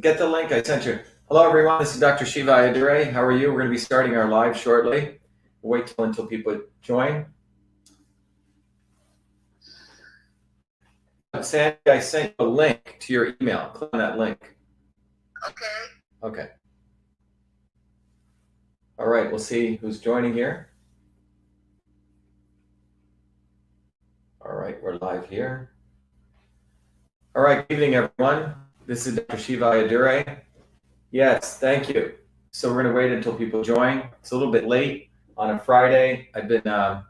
Get the link I sent you. Hello, everyone. This is Dr. Shiva Ayyadurai. How are you? We're going to be starting our live shortly. Wait until people join. Sandy, I sent you a link to your email. Click on that link. Okay. All right. We'll see who's joining here. All right. We're live here. All right. Good evening, everyone. This is Dr. Shiva Ayyadurai. Yes, thank you. So we're going to wait until people join. It's a little bit late on a Friday. I've been up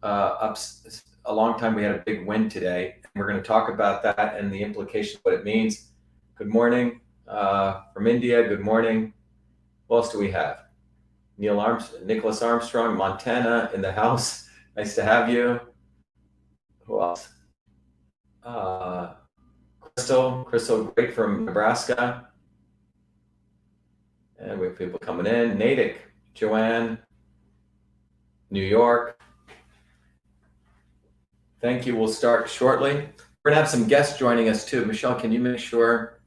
a long time. We had a big win today. We're going to talk about that and the implications, what it means. Good morning from India. Good morning. What else do we have? Nicholas Armstrong, Montana in the house. Nice to have you. Who else? Crystal, great from Nebraska. And we have people coming in. Natick, Joanne, New York. Thank you. We'll start shortly. We're going to have some guests joining us too. Michelle, can you make sure,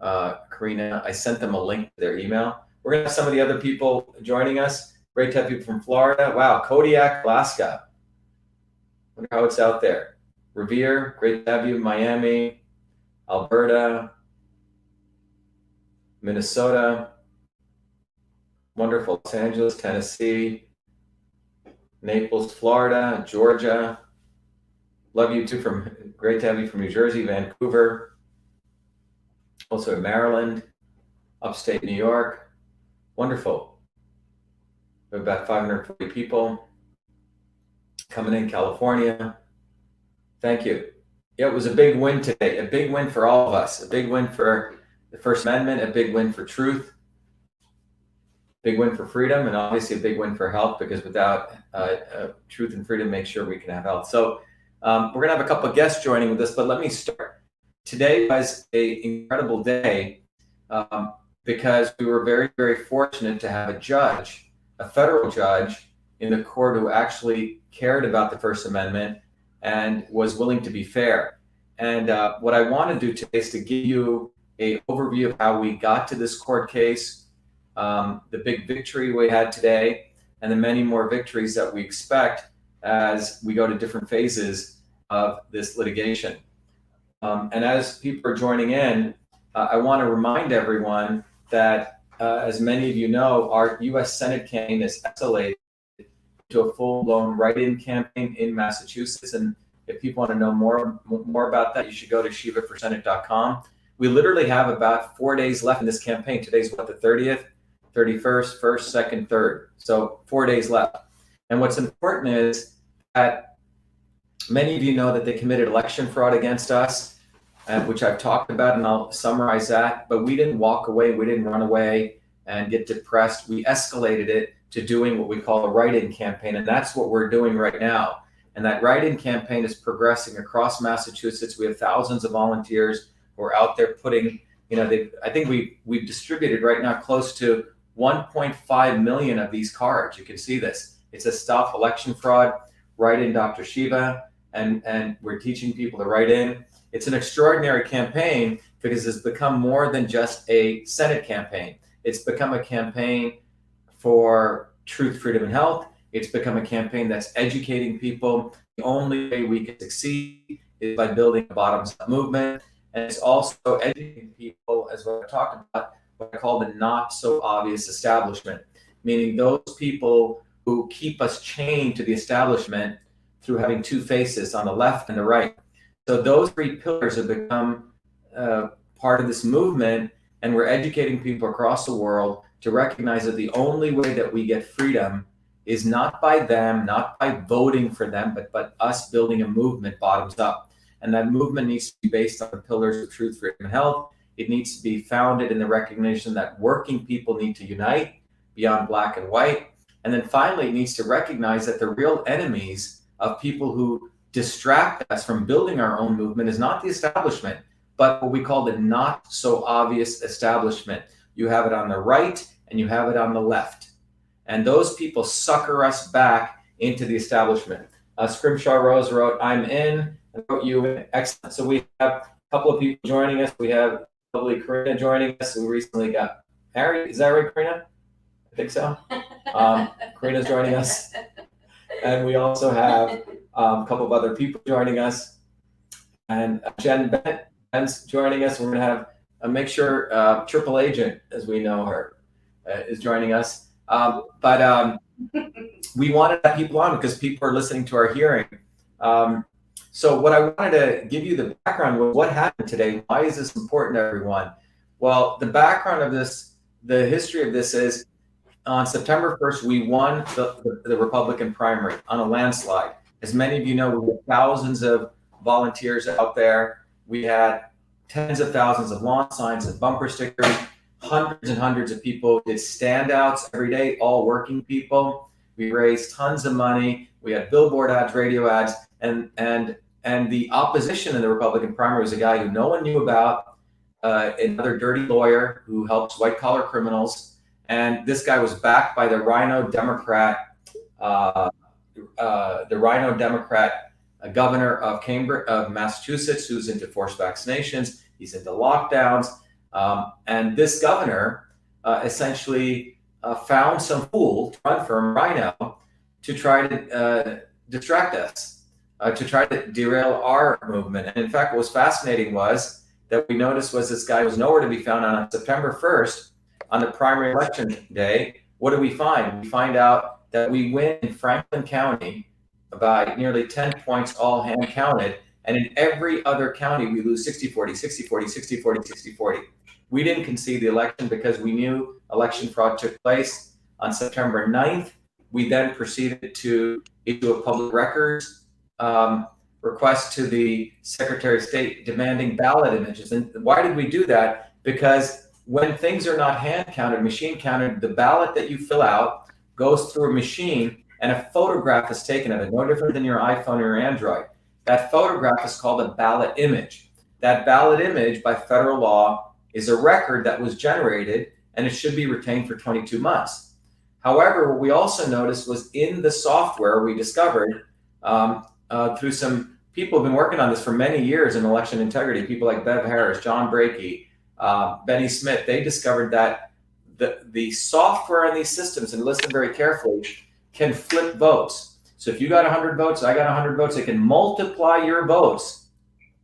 Karina, I sent them a link to their email. We're going to have some of the other people joining us. Great to have people from Florida. Wow, Kodiak, Alaska. Wonder how it's out there. Revere, great to have you. Miami, Alberta, Minnesota. Wonderful. Los Angeles, Tennessee, Naples, Florida, Georgia. Love you too. Great to have you from New Jersey, Vancouver. Also in Maryland, upstate New York. Wonderful. We have about 540 people coming in. California. Thank you. Yeah, it was a big win today. A big win for all of us. A big win for the First Amendment. A big win for truth. Big win for freedom, and obviously a big win for health, because without truth and freedom, make sure we can have health. So we're going to have a couple of guests joining with us, but let me start. Today was an incredible day because we were very, very fortunate to have a federal judge in the court who actually cared about the First Amendment and was willing to be fair. And what I want to do today is to give you an overview of how we got to this court case, the big victory we had today, and the many more victories that we expect as we go to different phases of this litigation. And as people are joining in, I want to remind everyone that, as many of you know, our U.S. Senate campaign is escalated to a full-blown write-in campaign in Massachusetts. And if people want to know more about that, you should go to shivaforsenate.com. We literally have about 4 days left in this campaign. Today's what, the 30th? 31st, 1st, 2nd, 3rd. So 4 days left. And what's important is that many of you know that they committed election fraud against us, which I've talked about, and I'll summarize that. But we didn't walk away. We didn't run away and get depressed. We escalated it to doing what we call a write-in campaign. And that's what we're doing right now. And that write-in campaign is progressing across Massachusetts. We have thousands of volunteers who are out there putting, I think we've distributed right now close to 1.5 million of these cards. You can see this. It's a Stop Election Fraud, Write in Dr. Shiva, and we're teaching people to write in. It's an extraordinary campaign because it's become more than just a Senate campaign. It's become a campaign for truth, freedom, and health. It's become a campaign that's educating people. The only way we can succeed is by building a bottoms-up movement. And it's also educating people, as what I talked about, what I call the not so obvious establishment, meaning those people who keep us chained to the establishment through having two faces on the left and the right. So those three pillars have become part of this movement, and we're educating people across the world to recognize that the only way that we get freedom is not by them, not by voting for them, but us building a movement bottoms up. And that movement needs to be based on the pillars of truth, freedom, and health. It needs to be founded in the recognition that working people need to unite beyond black and white. And then finally, it needs to recognize that the real enemies of people who distract us from building our own movement is not the establishment, but what we call the not so obvious establishment. You have it on the right and you have it on the left. And those people sucker us back into the establishment. Scrimshaw Rose wrote, "I'm in," and wrote, "You in." Excellent. So we have a couple of people joining us. We have lovely Karina joining us, who recently got married. Is that right, Karina? I think so. Karina's joining us. And we also have a couple of other people joining us. And Jen Ben's joining us. We're going to have make sure Triple Agent, as we know her, is joining us. But we wanted to have people on because people are listening to our hearing. So what I wanted to give you the background was what happened today. Why is this important to everyone? Well, the background of this, the history of this is on September 1st, we won the Republican primary on a landslide. As many of you know, we had thousands of volunteers out there. We had tens of thousands of lawn signs and bumper stickers. Hundreds and hundreds of people did standouts every day, all working people. We raised tons of money. We had billboard ads, radio ads, and the opposition in the Republican primary was a guy who no one knew about, another dirty lawyer who helps white-collar criminals. And this guy was backed by the Rhino Democrat, governor of Cambridge, of Massachusetts, who's into forced vaccinations. He's into lockdowns. And this governor essentially found some fool to run from Rhino to try to distract us, to try to derail our movement. And in fact, what was fascinating was that we noticed was this guy was nowhere to be found. On September 1st, on the primary election day, what do we find? We find out that we win in Franklin County by nearly 10 points, all hand counted. And in every other county, we lose 60-40, 60-40, 60-40, 60-40. We didn't concede the election because we knew election fraud took place. On September 9th, we then proceeded to issue a public records request to the Secretary of State demanding ballot images. And why did we do that? Because when things are not hand counted, machine counted, the ballot that you fill out goes through a machine and a photograph is taken of it, no different than your iPhone or your Android. That photograph is called a ballot image. That ballot image, by federal law, is a record that was generated, and it should be retained for 22 months. However, what we also noticed was in the software we discovered through some people who have been working on this for many years in election integrity, people like Bev Harris, John Brakey, Benny Smith, they discovered that the software in these systems, and listen very carefully, can flip votes. So if you got 100 votes, I got 100 votes, it can multiply your votes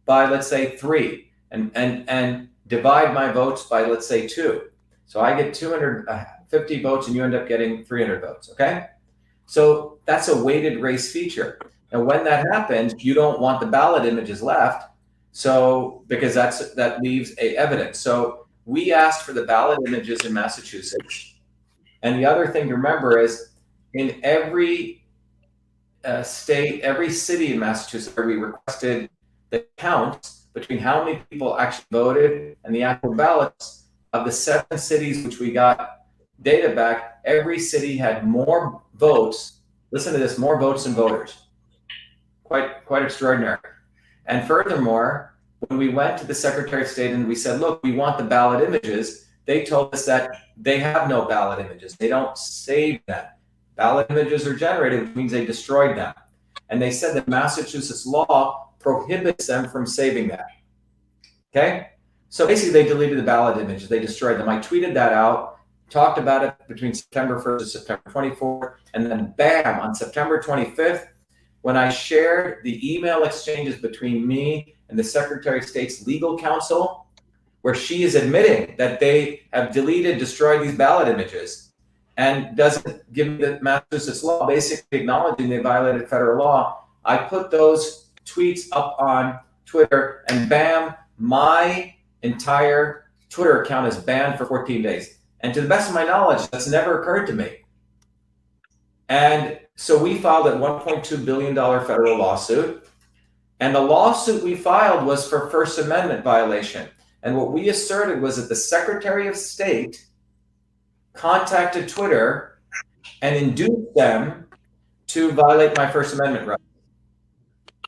by, let's say, 3 and divide my votes by, let's say, 2. So I get 250 votes and you end up getting 300 votes, okay? So that's a weighted race feature. And when that happens, you don't want the ballot images left, so because that leaves evidence. So we asked for the ballot images in Massachusetts. And the other thing to remember is in every state, every city in Massachusetts, where we requested the counts between how many people actually voted and the actual ballots of the 7 cities which we got data back, every city had more votes. Listen to this, more votes than voters. Quite extraordinary. And furthermore, when we went to the Secretary of State and we said, look, we want the ballot images, they told us that they have no ballot images. They don't save them. Ballot images are generated, which means they destroyed them. And they said that Massachusetts law prohibits them from saving that. Okay? So basically they deleted the ballot images. They destroyed them. I tweeted that out, talked about it between September 1st and September 24th. And then bam, on September 25th, when I shared the email exchanges between me and the Secretary of State's legal counsel, where she is admitting that they have destroyed these ballot images and doesn't give the Massachusetts law, basically acknowledging they violated federal law, I put those tweets up on Twitter and bam, my entire Twitter account is banned for 14 days. And to the best of my knowledge, that's never occurred to me. And so we filed a $1.2 billion federal lawsuit. And the lawsuit we filed was for First Amendment violation. And what we asserted was that the Secretary of State contacted Twitter and induced them to violate my First Amendment rights.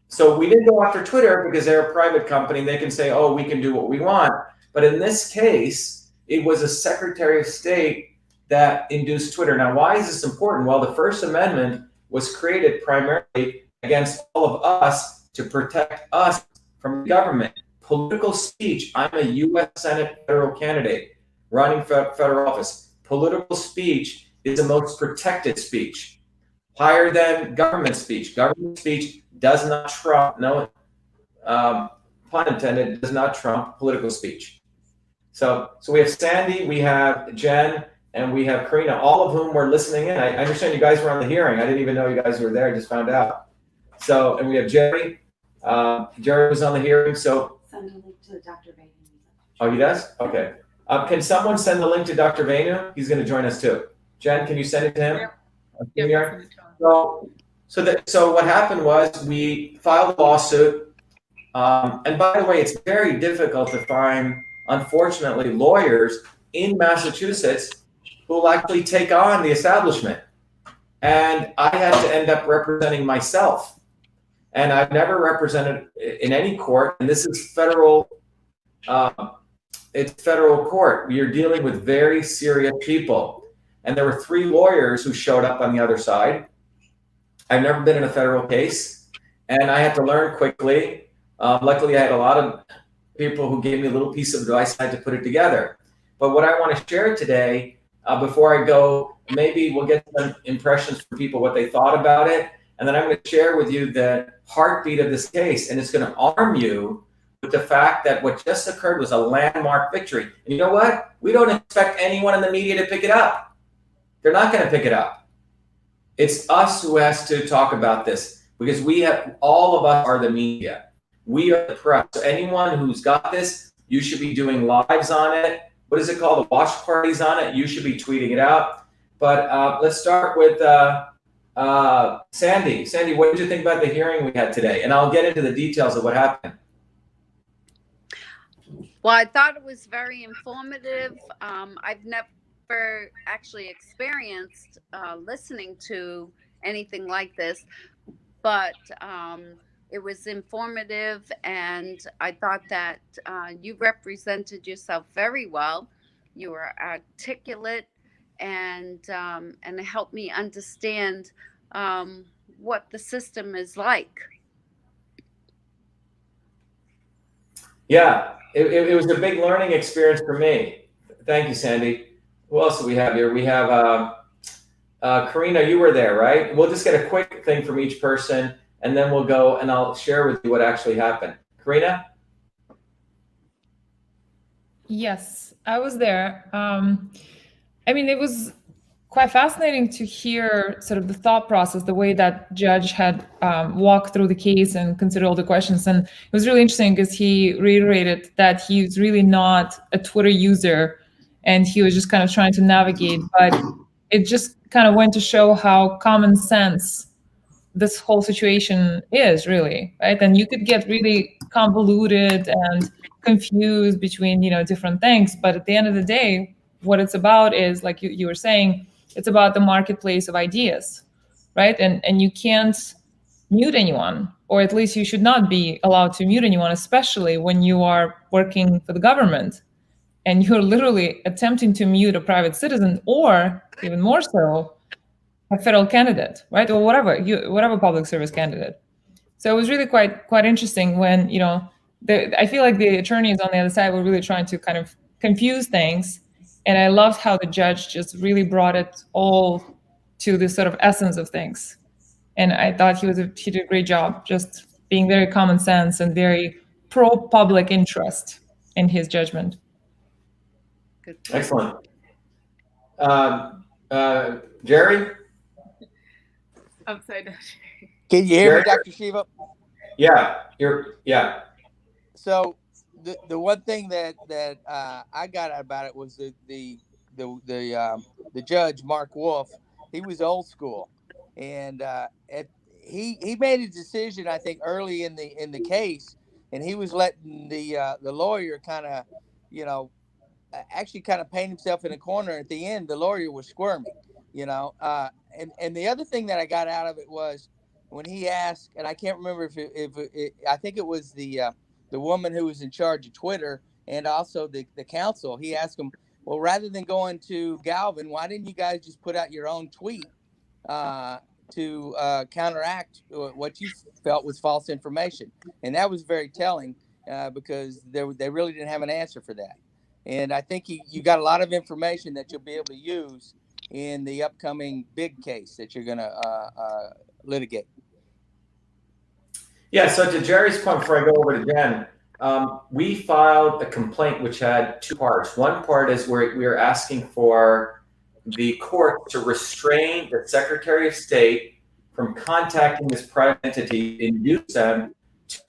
So we didn't go after Twitter because they're a private company. They can say, oh, we can do what we want. But in this case, it was a Secretary of State that induced Twitter. Now, why is this important? Well, the First Amendment was created primarily against all of us to protect us from the government political speech. I'm a U.S. Senate federal candidate running for federal office. Political speech is the most protected speech, higher than government speech. Government speech does not trump, no pun intended, does not trump political speech. So we have Sandy, we have Jen, and we have Karina, all of whom were listening in. I understand you guys were on the hearing. I didn't even know you guys were there. I just found out. So, and we have Jerry. Jerry was on the hearing. So send a link to Dr. Vanu. Oh, he does? Okay. Can someone send the link to Dr. Vanu? He's going to join us too. Jen, can you send it to him? Yeah. So what happened was we filed a lawsuit. And by the way, it's very difficult to find, unfortunately, lawyers in Massachusetts who will actually take on the establishment. And I had to end up representing myself. And I've never represented in any court, and this is federal, it's federal court. We are dealing with very serious people. And there were 3 lawyers who showed up on the other side. I've never been in a federal case, and I had to learn quickly. Luckily, I had a lot of people who gave me a little piece of advice. I had to put it together. But what I want to share today, before I go, maybe we'll get some impressions from people, what they thought about it. And then I'm going to share with you the heartbeat of this case. And it's going to arm you with the fact that what just occurred was a landmark victory. And you know what? We don't expect anyone in the media to pick it up. They're not going to pick it up. It's us who has to talk about this, because all of us are the media. We are the press. So anyone who's got this, you should be doing lives on it. What is it called? The watch parties on it. You should be tweeting it out. But let's start with Sandy. Sandy, what did you think about the hearing we had today? And I'll get into the details of what happened. Well, I thought it was very informative. I've never actually experienced listening to anything like this, but it was informative, and I thought that you represented yourself very well. You were articulate, and it helped me understand what the system is like. Yeah, it was a big learning experience for me. Thank you, Sandy. Who else do we have here? We have Karina, you were there, right? We'll just get a quick thing from each person, and then we'll go and I'll share with you what actually happened. Karina? Yes, I was there. I mean, it was quite fascinating to hear sort of the thought process, the way that judge had walked through the case and considered all the questions. And it was really interesting because he reiterated that he's really not a Twitter user, and he was just kind of trying to navigate. But it just kind of went to show how common sense this whole situation is, really, right? And you could get really convoluted and confused between, different things. But at the end of the day, what it's about is, like you were saying, it's about the marketplace of ideas, right? And you can't mute anyone, or at least you should not be allowed to mute anyone, especially when you are working for the government and you're literally attempting to mute a private citizen, or even more so, a federal candidate, right? Or whatever public service candidate. So it was really quite interesting when, I feel like the attorneys on the other side were really trying to kind of confuse things. And I loved how the judge just really brought it all to the sort of essence of things. And I thought he did a great job, just being very common sense and very pro-public interest in his judgment. Good. Excellent. Jerry? Upside down. Can you hear me, Dr. Shiva? Yeah. So the one thing that I got out about it was the judge, Mark Wolf. He was old school, and he made a decision, I think, early in the case, and he was letting the lawyer kind of, actually kind of paint himself in a corner. At the end, the lawyer was squirming, and the other thing that I got out of it was when he asked, and I can't remember if I think it was the woman who was in charge of Twitter and also the counsel. He asked him, well, rather than going to Galvin, why didn't you guys just put out your own tweet to counteract what you felt was false information? And that was very telling. because they really didn't have an answer for that. And I think you got a lot of information that you'll be able to use in the upcoming big case that you're going to litigate. Yeah, so to Jerry's point, before I go over to Jen, we filed a complaint which had two parts. One part is where we are asking for the court to restrain the Secretary of State from contacting this private entity, induce them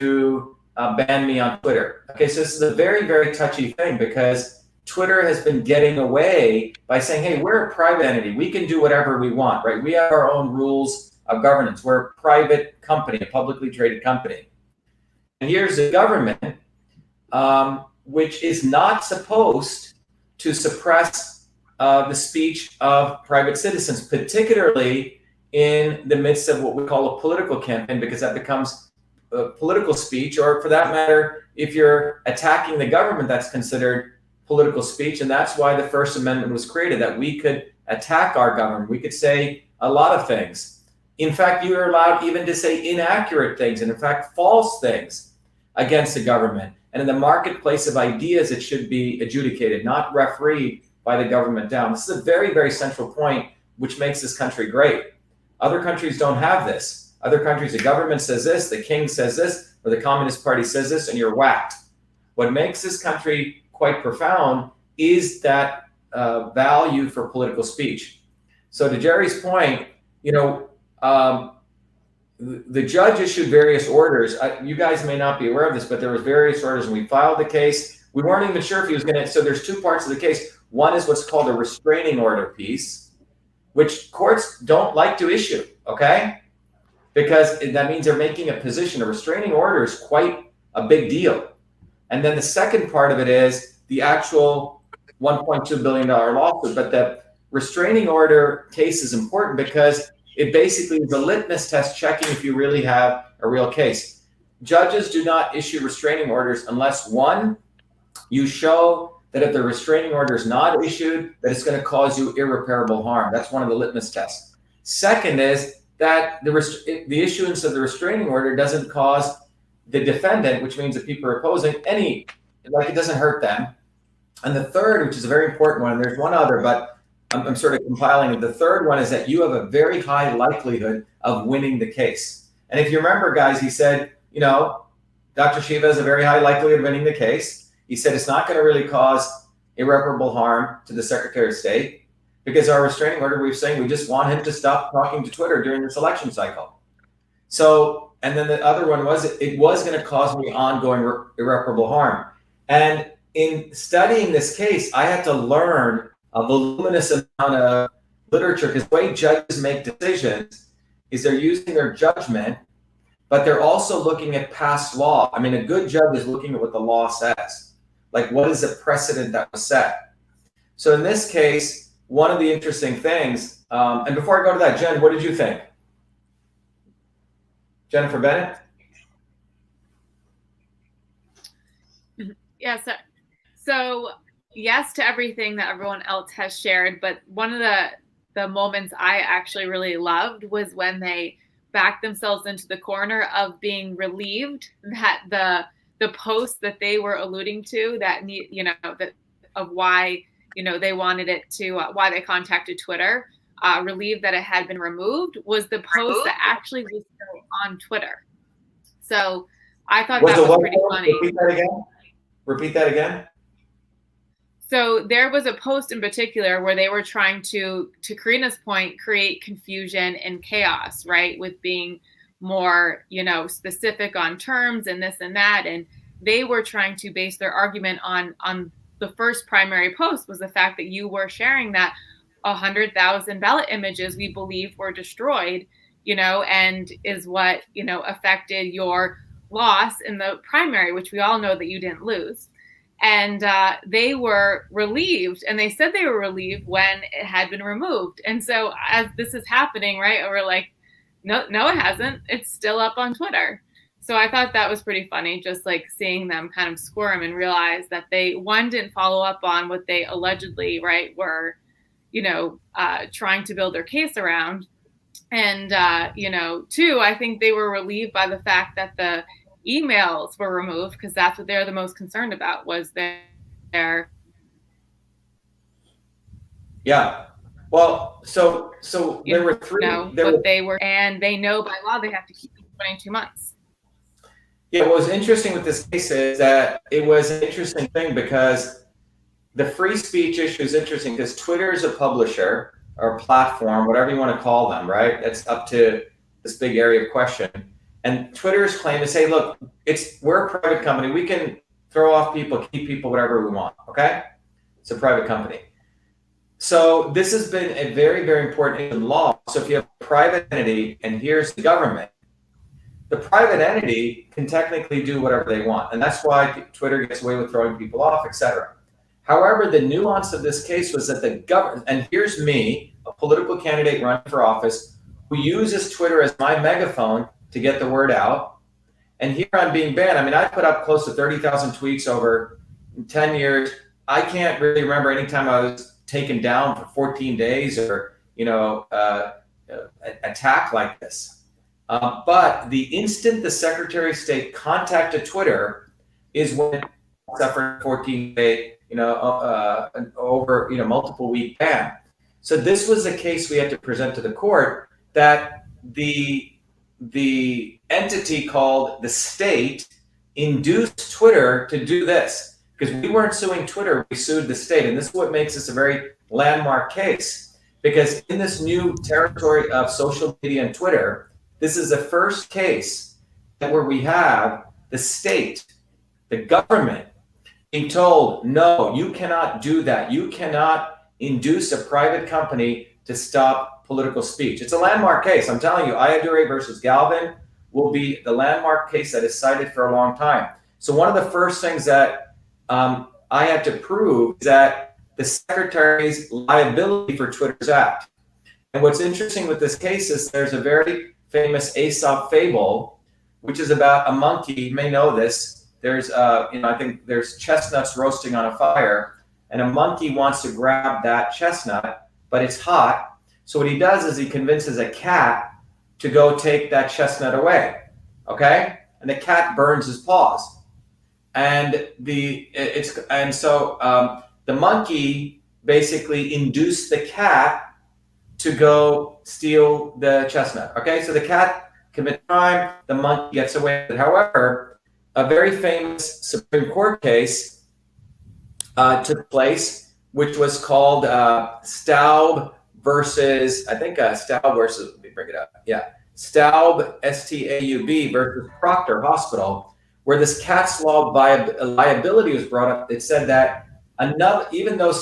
to ban me on Twitter. Okay, so this is a very, very touchy thing because Twitter has been getting away by saying, hey, we're a private entity. We can do whatever we want, right? We have our own rules of governance. We're a private company, a publicly traded company. And here's the government, which is not supposed to suppress the speech of private citizens, particularly in the midst of what we call a political campaign, because that becomes political speech, or for that matter, if you're attacking the government, that's considered political speech. And that's why the First Amendment was created, that we could attack our government. We could say a lot of things. In fact, you are allowed even to say inaccurate things and, in fact, false things against the government. And in the marketplace of ideas, it should be adjudicated, not refereed by the government down. This is a very, very central point, which makes this country great. Other countries don't have this. Other countries, the government says this, the king says this, or the Communist Party says this, and you're whacked. What makes this country quite profound is that value for political speech. So to Jerry's point, the judge issued various orders. You guys may not be aware of this, but there was various orders, and we filed the case. We weren't even sure if he was going to. So there's two parts of the case. One is what's called a restraining order piece, which courts don't like to issue, okay? Because that means they're making a position. A restraining order is quite a big deal. And then the second part of it is the actual $1.2 billion lawsuit. But the restraining order case is important because it basically is a litmus test checking if you really have a real case. Judges do not issue restraining orders unless, one, you show that if the restraining order is not issued, that it's going to cause you irreparable harm. That's one of the litmus tests. Second is that the issuance of the restraining order doesn't cause the defendant, which means the people are opposing, it doesn't hurt them. And the third, which is a very important one, and there's one other, but I'm sort of compiling it. The third one is that you have a very high likelihood of winning the case. And if you remember, guys, he said, Dr.SHIVA has a very high likelihood of winning the case. He said it's not going to really cause irreparable harm to the Secretary of State because our restraining order, we're saying we just want him to stop talking to Twitter during this election cycle. So, and then the other one was it was going to cause me ongoing irreparable harm. And in studying this case, I had to learn a voluminous amount of literature because the way judges make decisions is they're using their judgment, but they're also looking at past law. I mean, a good judge is looking at what the law says. Like, what is the precedent that was set? So in this case, one of the interesting things, and before I go to that, Jen, what did you think? Jennifer Bennett? Yeah, so yes to everything that everyone else has shared, but one of the moments I actually really loved was when they backed themselves into the corner of being relieved that the post that they were alluding to that of why they wanted it to why they contacted Twitter, relieved that it had been removed, was the post that actually was still on Twitter. So I thought that was pretty funny. Repeat that again. So there was a post in particular where they were trying to Karina's point, create confusion and chaos, right? With being more, specific on terms and this and that. And they were trying to base their argument on the first primary post was the fact that you were sharing that 100,000 ballot images we believe were destroyed, and is what, affected your loss in the primary, which we all know that you didn't lose. And they were relieved, and they said they were relieved when it had been removed. And so as this is happening, right, we're like, no, it hasn't. It's still up on Twitter. So I thought that was pretty funny, just like seeing them kind of squirm and realize that they, one, didn't follow up on what they allegedly, right, were, trying to build their case around. And, two, I think they were relieved by the fact that the emails were removed because that's what they're the most concerned about, was their Yeah. Well, so there were three. And they know by law they have to keep it 22 months. Yeah, what was interesting with this case is that it was an interesting thing because the free speech issue is interesting because Twitter is a publisher or a platform, whatever you want to call them, right? That's up to this big area of question. And Twitter's claim is, hey, look, we're a private company. We can throw off people, keep people, whatever we want, okay? It's a private company. So this has been a very, very important issue in law. So if you have a private entity and here's the government, the private entity can technically do whatever they want. And that's why Twitter gets away with throwing people off, et cetera. However, the nuance of this case was that the government, and here's me, a political candidate running for office, who uses Twitter as my megaphone to get the word out. And here I'm being banned. I mean, I put up close to 30,000 tweets over 10 years. I can't really remember any time I was taken down for 14 days or, attack like this. But the instant the Secretary of State contacted Twitter is when it suffered 14-day, over, multiple week ban. So this was a case we had to present to the court that the entity called the state induced Twitter to do this. Because we weren't suing Twitter, we sued the state. And this is what makes this a very landmark case. Because in this new territory of social media and Twitter, this is the first case where we have the state, the government, being told, no, you cannot do that. You cannot induce a private company to stop political speech. It's a landmark case. I'm telling you, Ayadure versus Galvin will be the landmark case that is cited for a long time. So one of the first things that I had to prove is that the Secretary's liability for Twitter's act. And what's interesting with this case is there's a very famous Aesop fable, which is about a monkey. You may know this. There's, I think there's chestnuts roasting on a fire, and a monkey wants to grab that chestnut, but it's hot. So what he does is he convinces a cat to go take that chestnut away, okay? And the cat burns his paws. And the monkey basically induced the cat to go steal the chestnut. Okay, so the cat commits crime, the monkey gets away. However, a very famous Supreme Court case took place, which was called Staub versus, let me bring it up. Yeah, Staub, S-T-A-U-B versus Proctor Hospital, where this cat's law liability was brought up. It said that even though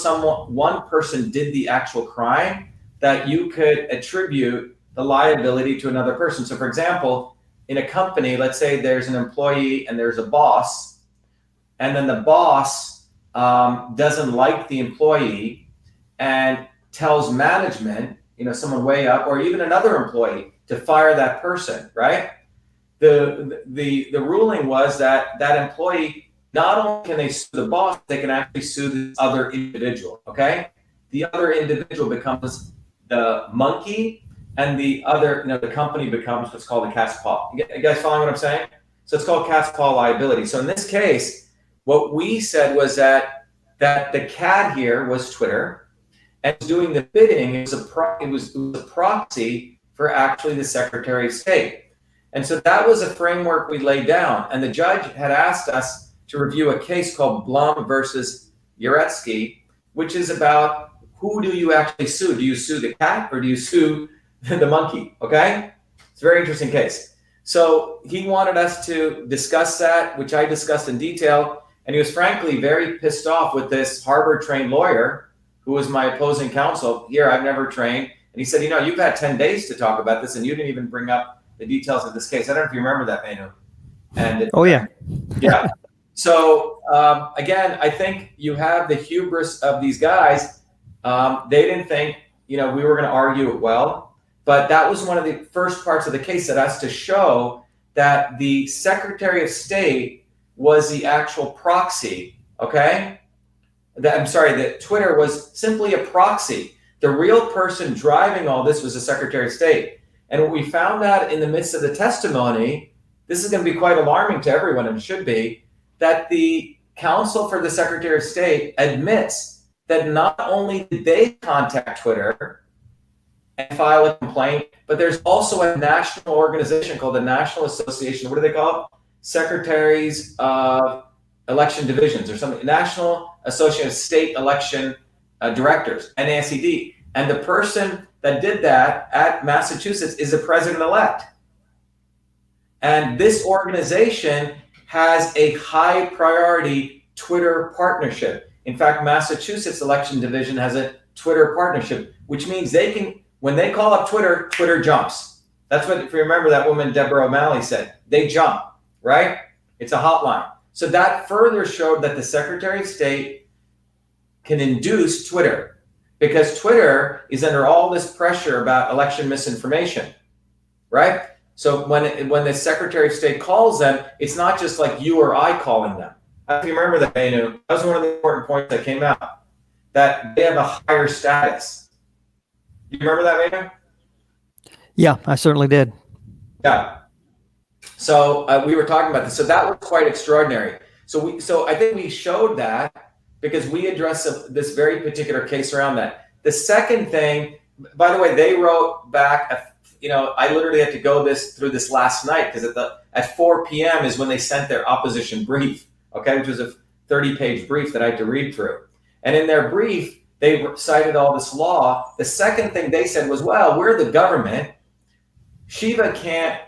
one person did the actual crime, that you could attribute the liability to another person. So for example, in a company, let's say there's an employee and there's a boss, and then the boss doesn't like the employee and tells management, someone way up, or even another employee, to fire that person, right? The ruling was that employee, not only can they sue the boss, they can actually sue the other individual, okay? The other individual becomes the monkey, and the other, the company becomes what's called a cat's paw. You guys following what I'm saying? So it's called cat's paw liability. So in this case, what we said was that the cat here was Twitter, and doing the bidding, it was a proxy for actually the Secretary of State. And so that was a framework we laid down. And the judge had asked us to review a case called Blum versus Uretsky, which is about who do you actually sue? Do you sue the cat or do you sue the monkey? Okay? It's a very interesting case. So he wanted us to discuss that, which I discussed in detail. And he was frankly very pissed off with this Harvard-trained lawyer who was my opposing counsel. Here, I've never trained. And he said, you've had 10 days to talk about this and you didn't even bring up the details of this case. I don't know if you remember that, Manu. And yeah. So again, I think you have the hubris of these guys. They didn't think, we were going to argue it well, but that was one of the first parts of the case that has to show that the Secretary of State was the actual proxy, okay? That Twitter was simply a proxy. The real person driving all this was the Secretary of State. And what we found out in the midst of the testimony this is going to be quite alarming to everyone, and should be, that the counsel for the Secretary of State admits that not only did they contact Twitter and file a complaint, but there's also a national organization called the National Association, what do they call it? Secretaries of Election Divisions or something, National Association of State Election Directors, NASED. And the person that did that at Massachusetts is the president-elect. And this organization has a high priority Twitter partnership. In fact, Massachusetts Election Division has a Twitter partnership, which means they can, when they call up Twitter, Twitter jumps. That's what, if you remember that woman, Deborah O'Malley, said, they jump, right? It's a hotline. So that further showed that the Secretary of State can induce Twitter, because Twitter is under all this pressure about election misinformation, right? So when the Secretary of State calls them, it's not just like you or I calling them. If you remember that, Manu, that was one of the important points that came out, that they have a higher status. You remember that, Manu? Yeah, I certainly did. Yeah. So we were talking about this. So that was quite extraordinary. So I think we showed that because we addressed this very particular case around that. The second thing, by the way, they wrote back. I literally had to go through this last night because at 4 p.m. is when they sent their opposition brief. Okay, which was a 30-page brief that I had to read through. And in their brief, they cited all this law. The second thing they said was, well, we're the government. Shiva can't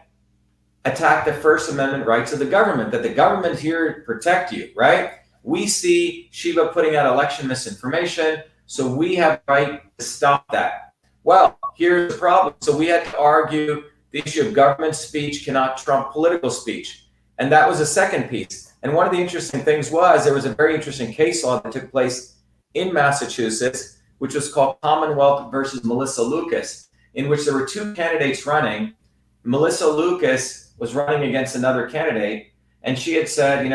attack the First Amendment rights of the government, that the government's here to protect you, right? We see Shiva putting out election misinformation, so we have the right to stop that. Well, here's the problem. So we had to argue the issue of government speech cannot trump political speech. And that was the second piece. And one of the interesting things was there was a very interesting case law that took place in Massachusetts, which was called Commonwealth versus Melissa Lucas, in which there were two candidates running. Melissa Lucas was running against another candidate, and she had said,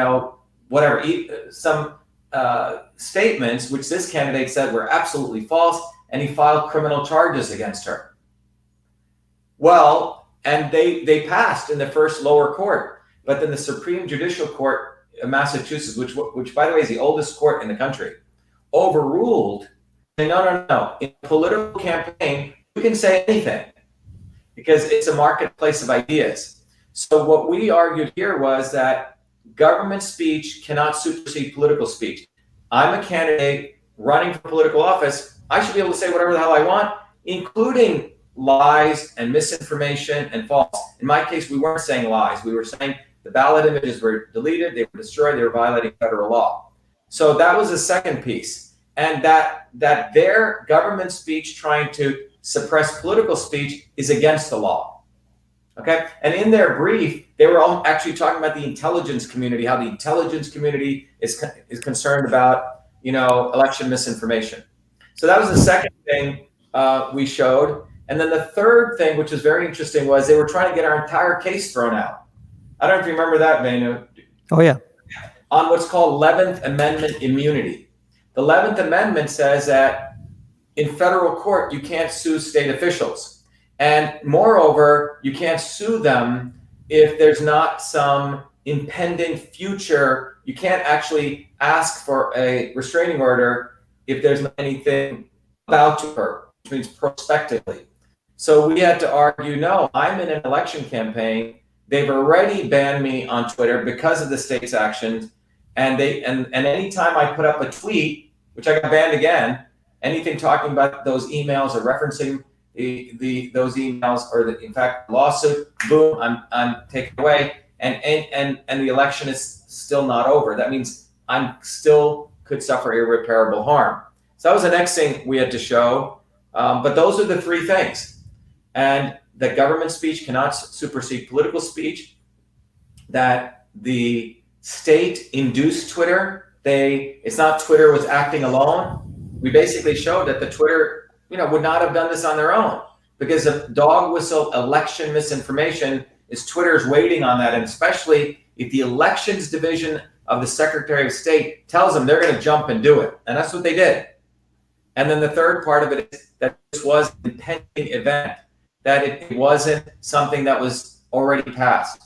some statements which this candidate said were absolutely false, and he filed criminal charges against her. Well, and they passed in the first lower court, but then the Supreme Judicial Court of Massachusetts, which by the way is the oldest court in the country, overruled, saying, no. In a political campaign, you can say anything because it's a marketplace of ideas. So what we argued here was that government speech cannot supersede political speech. I'm a candidate running for political office. I should be able to say whatever the hell I want, including lies and misinformation and false. In my case, we weren't saying lies. We were saying the ballot images were deleted, they were destroyed, they were violating federal law. So that was the second piece. And that their government speech trying to suppress political speech is against the law. Okay? And in their brief, they were all actually talking about the intelligence community, how the intelligence community is concerned about, election misinformation. So that was the second thing we showed. And then the third thing, which was very interesting, was they were trying to get our entire case thrown out. I don't know if you remember that, Manu. Oh, yeah. On what's called 11th Amendment immunity. The 11th Amendment says that in federal court, you can't sue state officials. And moreover, you can't sue them if there's not some impending future. You can't actually ask for a restraining order if there's not anything about to occur, which means prospectively. So we had to argue, no, I'm in an election campaign. They've already banned me on Twitter because of the state's actions. And anytime I put up a tweet, which I got banned again, anything talking about those emails or referencing those emails or in fact lawsuit, boom, I'm taken away. And the election is still not over. That means I'm still could suffer irreparable harm. So that was the next thing we had to show. But those are the three things. And that government speech cannot supersede political speech, that the state-induced Twitter, it's not Twitter was acting alone. We basically showed that the Twitter, would not have done this on their own, because the dog whistle election misinformation is Twitter's waiting on that, and especially if the elections division of the Secretary of State tells them they're going to jump and do it, and that's what they did. And then the third part of it is that this was an impending event, that it wasn't something that was already passed.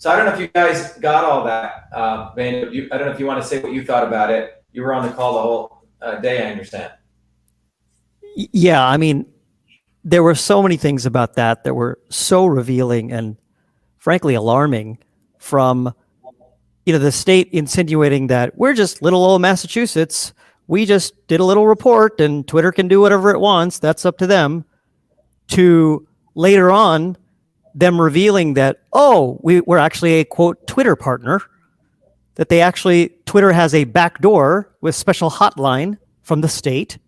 So I don't know if you guys got all that, Van. I don't know if you want to say what you thought about it. You were on the call the whole day, I understand. Yeah, I mean, there were so many things about that were so revealing and frankly alarming, from the state insinuating that we're just little old Massachusetts, we just did a little report and Twitter can do whatever it wants, that's up to them, to later on them revealing that, oh, we're actually a quote Twitter partner, that Twitter has a backdoor with special hotline from the state,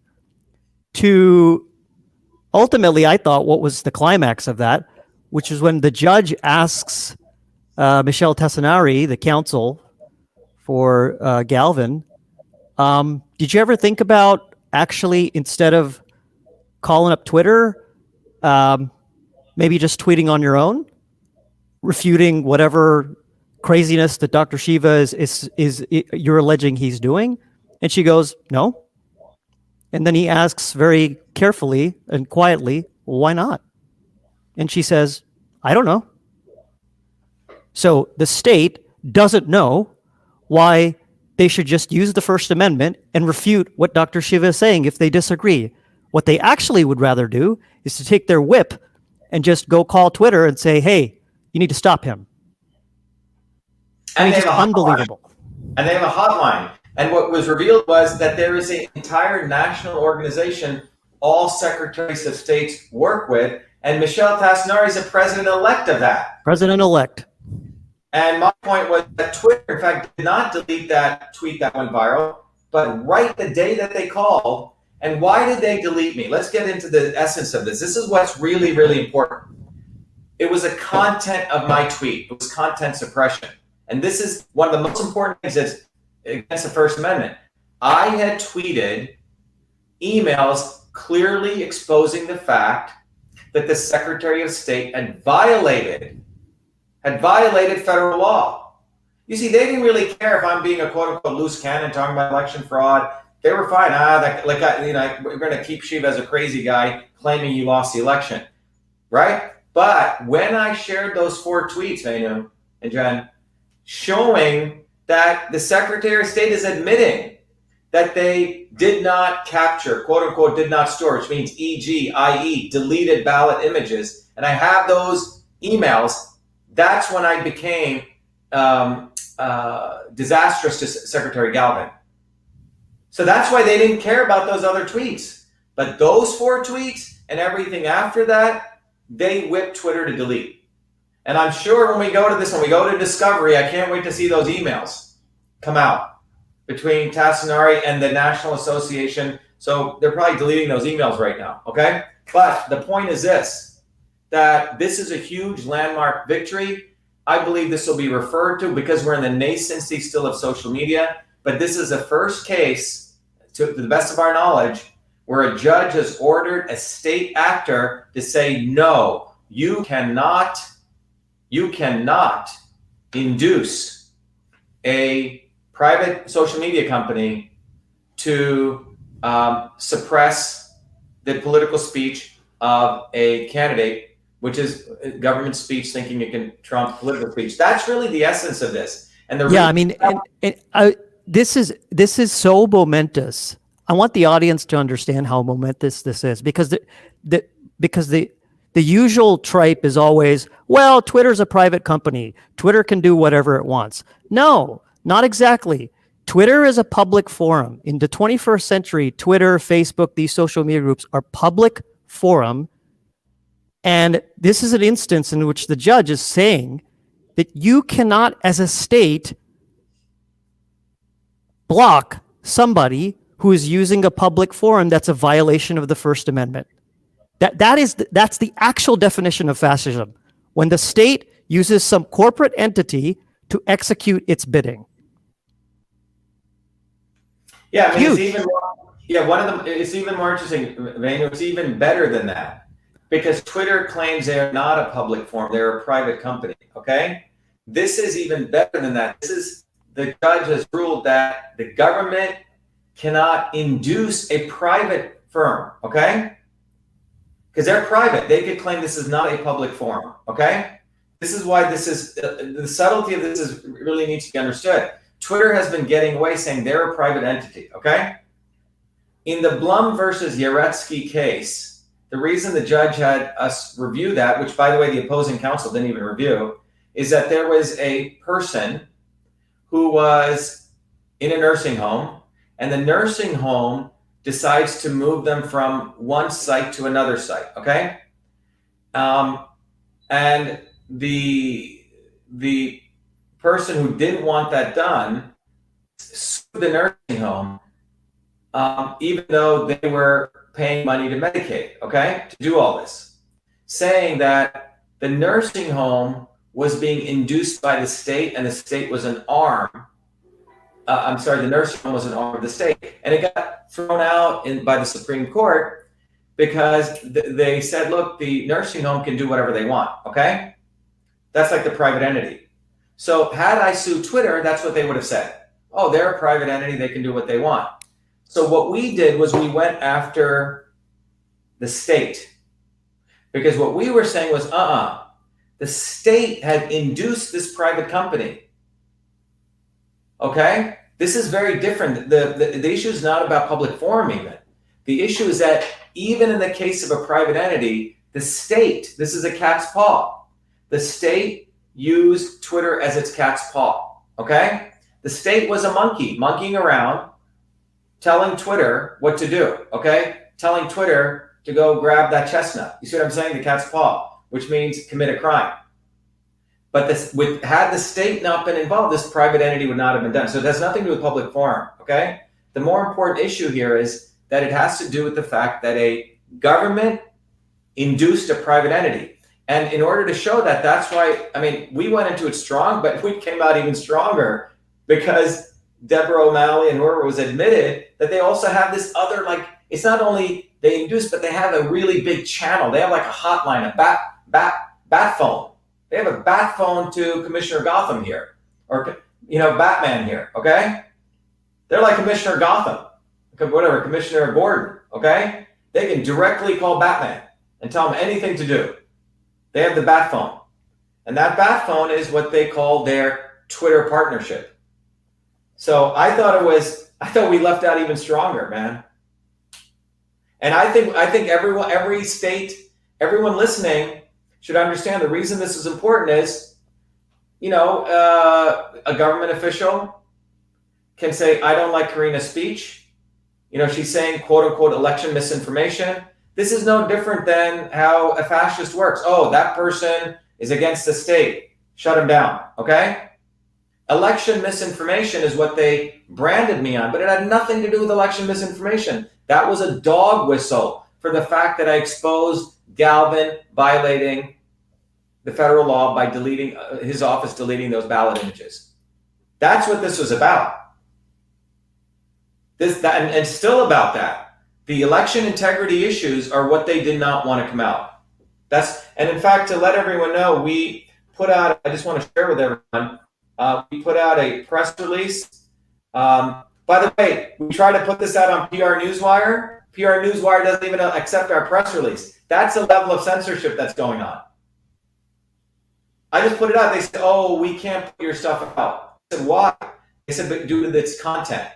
to ultimately, I thought, what was the climax of that, which is when the judge asks Michelle Tassinari, the counsel for Galvin, did you ever think about actually, instead of calling up Twitter, maybe just tweeting on your own, refuting whatever craziness that Dr.SHIVA is you're alleging he's doing? And she goes, no. And then he asks very carefully and quietly, well, why not? And she says, I don't know. So the state doesn't know why they should just use the First Amendment and refute what Dr.SHIVA is saying if they disagree. What they actually would rather do is to take their whip and just go call Twitter and say, hey, you need to stop him. And it's unbelievable. And they have a hotline. And what was revealed was that there is an entire national organization all secretaries of states work with, and Michelle Tassinari is the president-elect of that. President-elect. And my point was that Twitter, in fact, did not delete that tweet that went viral, but right the day that they called. And why did they delete me? Let's get into the essence of this. This is what's really, really important. It was the content of my tweet. It was content suppression. And this is one of the most important things that's against the First Amendment. I had tweeted emails clearly exposing the fact that the Secretary of State had violated federal law. You see, they didn't really care if I'm being a quote-unquote loose cannon talking about election fraud. They were fine. We're going to keep Shiva as a crazy guy claiming he lost the election, right? But when I shared those 4 tweets, Venu and Jen, showing that the Secretary of State is admitting that they did not capture, quote unquote, did not store, which means e.g., i.e., deleted ballot images, and I have those emails, that's when I became disastrous to Secretary Galvin. So that's why they didn't care about those other tweets. But those 4 tweets and everything after that, they whipped Twitter to delete. And I'm sure when we go to Discovery, I can't wait to see those emails come out between Tassinari and the National Association. So they're probably deleting those emails right now, okay? But the point is this, that this is a huge landmark victory. I believe this will be referred to, because we're in the nascency still of social media, but this is the first case, to the best of our knowledge, where a judge has ordered a state actor to say, no, you cannot induce a private social media company to suppress the political speech of a candidate, which is government speech thinking it can trump political speech. That's really the essence of this. And this is so momentous. I want the audience to understand how momentous this is, because the usual tripe is always, well, Twitter's a private company. Twitter can do whatever it wants. No, not exactly. Twitter is a public forum. In the 21st century, Twitter, Facebook, these social media groups are public forum. And this is an instance in which the judge is saying that you cannot, as a state, block somebody who is using a public forum that's a violation of the First Amendment. That's the actual definition of fascism, when the state uses some corporate entity to execute its bidding. Yeah, I mean, it's even more interesting, Vanu. It's even better than that, because Twitter claims they are not a public forum; they're a private company. Okay, this is even better than that. The judge has ruled that the government cannot induce a private firm. Okay. Because they're private. They could claim this is not a public forum, okay? this is why this is the subtlety of this is really needs to be understood. Twitter has been getting away saying they're a private entity. Okay. In the Blum versus Yaretsky case, the reason the judge had us review that, which by the way, the opposing counsel didn't even review, is that there was a person who was in a nursing home, and the nursing home decides to move them from one site to another site. Okay. And the person who didn't want that done sued the nursing home, even though they were paying money to Medicaid, okay, to do all this, saying that the nursing home was being induced by the state and the state was an arm. The nursing home was an arm of the state. And it got thrown out by the Supreme Court because they said, look, the nursing home can do whatever they want, okay? That's like the private entity. So had I sued Twitter, that's what they would have said. Oh, they're a private entity, they can do what they want. So what we did was we went after the state, because what we were saying was, the state had induced this private company. Okay? This is very different. The issue is not about public forum even. The issue is that even in the case of a private entity, the state, this is a cat's paw. The state used Twitter as its cat's paw. Okay? The state was a monkey, monkeying around, telling Twitter what to do. Okay? Telling Twitter to go grab that chestnut. You see what I'm saying? The cat's paw, which means commit a crime. But had the state not been involved, this private entity would not have been done. So it has nothing to do with public forum, okay? The more important issue here is that it has to do with the fact that a government induced a private entity. And in order to show that, that's why, I mean, we went into it strong, but we came out even stronger because Deborah O'Malley and whoever was admitted that they also have this other, like, it's not only they induce, but they have a really big channel. They have like a hotline, a bat phone. They have a bat phone to Commissioner Gotham here, or, Batman here, okay? They're like Commissioner Gotham, whatever, Commissioner Gordon, okay? They can directly call Batman and tell him anything to do. They have the bat phone. And that bat phone is what they call their Twitter partnership. So I thought we left out even stronger, man. And I think every state, everyone listening should understand the reason this is important is, a government official can say, I don't like Karina's speech. She's saying, quote unquote, election misinformation. This is no different than how a fascist works. Oh, that person is against the state. Shut him down, okay? Election misinformation is what they branded me on, but it had nothing to do with election misinformation. That was a dog whistle for the fact that I exposed Galvin violating the federal law by deleting his office, deleting those ballot images. That's what this was about. And still about that. The election integrity issues are what they did not want to come out. And in fact, to let everyone know, we put out, I just want to share with everyone, we put out a press release. By the way, we try to put this out on PR Newswire. PR Newswire doesn't even accept our press release. That's the level of censorship that's going on. I just put it out. They said, oh, we can't put your stuff out. I said, why? They said, but due to its content.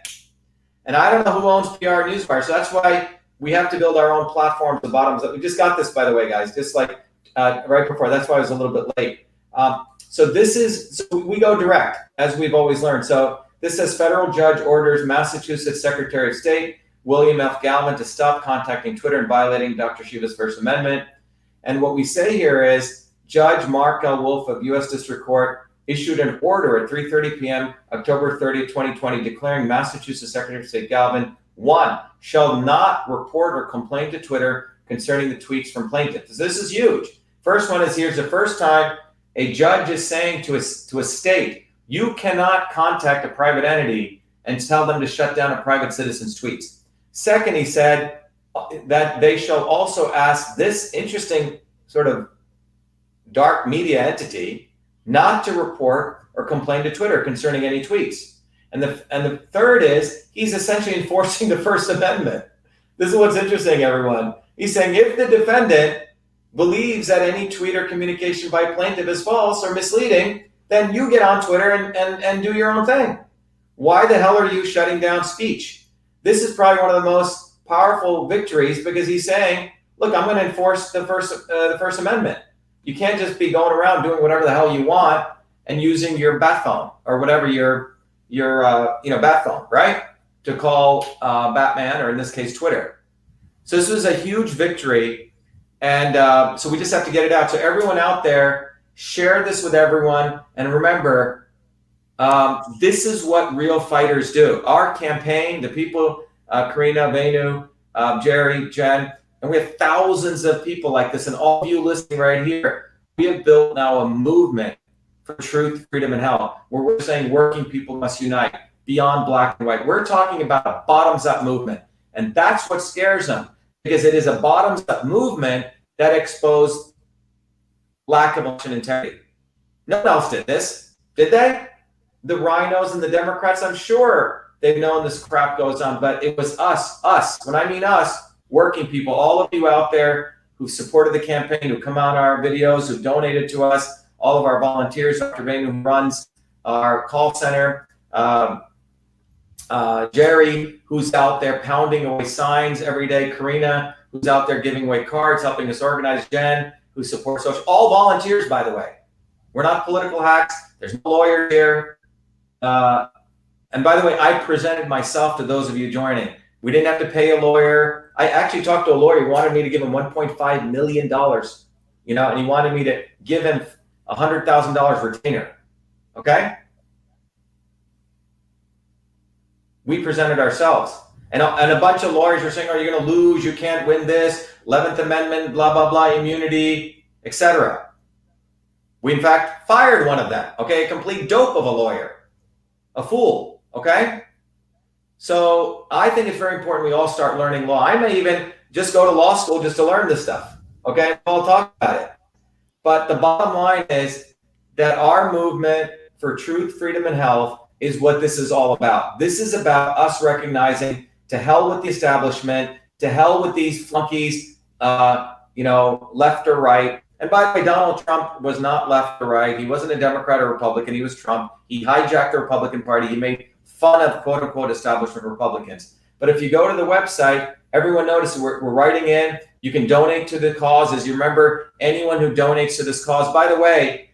And I don't know who owns PR Newswire, so that's why we have to build our own platform from the bottoms up. We just got this, by the way, guys, just like right before. That's why I was a little bit late. So we go direct, as we've always learned. So this says federal judge orders Massachusetts Secretary of State William F. Galvin to stop contacting Twitter and violating Dr.SHIVA's First Amendment. And what we say here is Judge Mark L. Wolf of U.S. District Court issued an order at 3:30 p.m. October 30th, 2020, declaring Massachusetts Secretary of State Galvin, 1, shall not report or complain to Twitter concerning the tweets from plaintiffs. This is huge. First one is, here's the first time a judge is saying to a state, you cannot contact a private entity and tell them to shut down a private citizen's tweets. Second, he said that they shall also ask this interesting sort of dark media entity not to report or complain to Twitter concerning any tweets. And the third is he's essentially enforcing the First Amendment. This is what's interesting, everyone. He's saying if the defendant believes that any tweet or communication by plaintiff is false or misleading, then you get on Twitter and do your own thing. Why the hell are you shutting down speech? This is probably one of the most powerful victories, because he's saying, look, I'm going to enforce the First Amendment. You can't just be going around doing whatever the hell you want and using your bat phone or whatever your bat phone, right, to call Batman, or in this case, Twitter. So this was a huge victory, and so we just have to get it out. So everyone out there, share this with everyone, and remember, this is what real fighters do. Our campaign, the people, Karina, Venu, Jerry, Jen, and we have thousands of people like this, and all of you listening right here, we have built now a movement for truth, freedom, and health, where we're saying working people must unite beyond black and white. We're talking about a bottoms-up movement, and that's what scares them, because it is a bottoms-up movement that exposed lack of election integrity. No one else did this, did they? The rhinos and the Democrats, I'm sure they've known this crap goes on, but it was us. When I mean us, working people, all of you out there who supported the campaign, who come on our videos, who donated to us, all of our volunteers, Dr. Vane, who runs our call center, Jerry, who's out there pounding away signs every day, Karina, who's out there giving away cards, helping us organize, Jen, who supports social, all volunteers, by the way. We're not political hacks. There's no lawyer here. And by the way, I presented myself to those of you joining. We didn't have to pay a lawyer. I actually talked to a lawyer who wanted me to give him $1.5 million, and he wanted me to give him $100,000 retainer. Okay? We presented ourselves. And a bunch of lawyers are saying, oh, you're going to lose, you can't win this, 11th Amendment, blah, blah, blah, immunity, etc. We, in fact, fired one of them, okay? A complete dope of a lawyer, a fool, okay? So I think it's very important we all start learning law. I may even just go to law school just to learn this stuff, okay? I'll talk about it. But the bottom line is that our movement for truth, freedom, and health is what this is all about. This is about us recognizing, to hell with the establishment, to hell with these flunkies, left or right. And by the way, Donald Trump was not left or right. He wasn't a Democrat or Republican. He was Trump. He hijacked the Republican Party. He made fun of quote unquote establishment Republicans. But if you go to the website, everyone notices we're writing in. You can donate to the cause. As you remember, anyone who donates to this cause, by the way,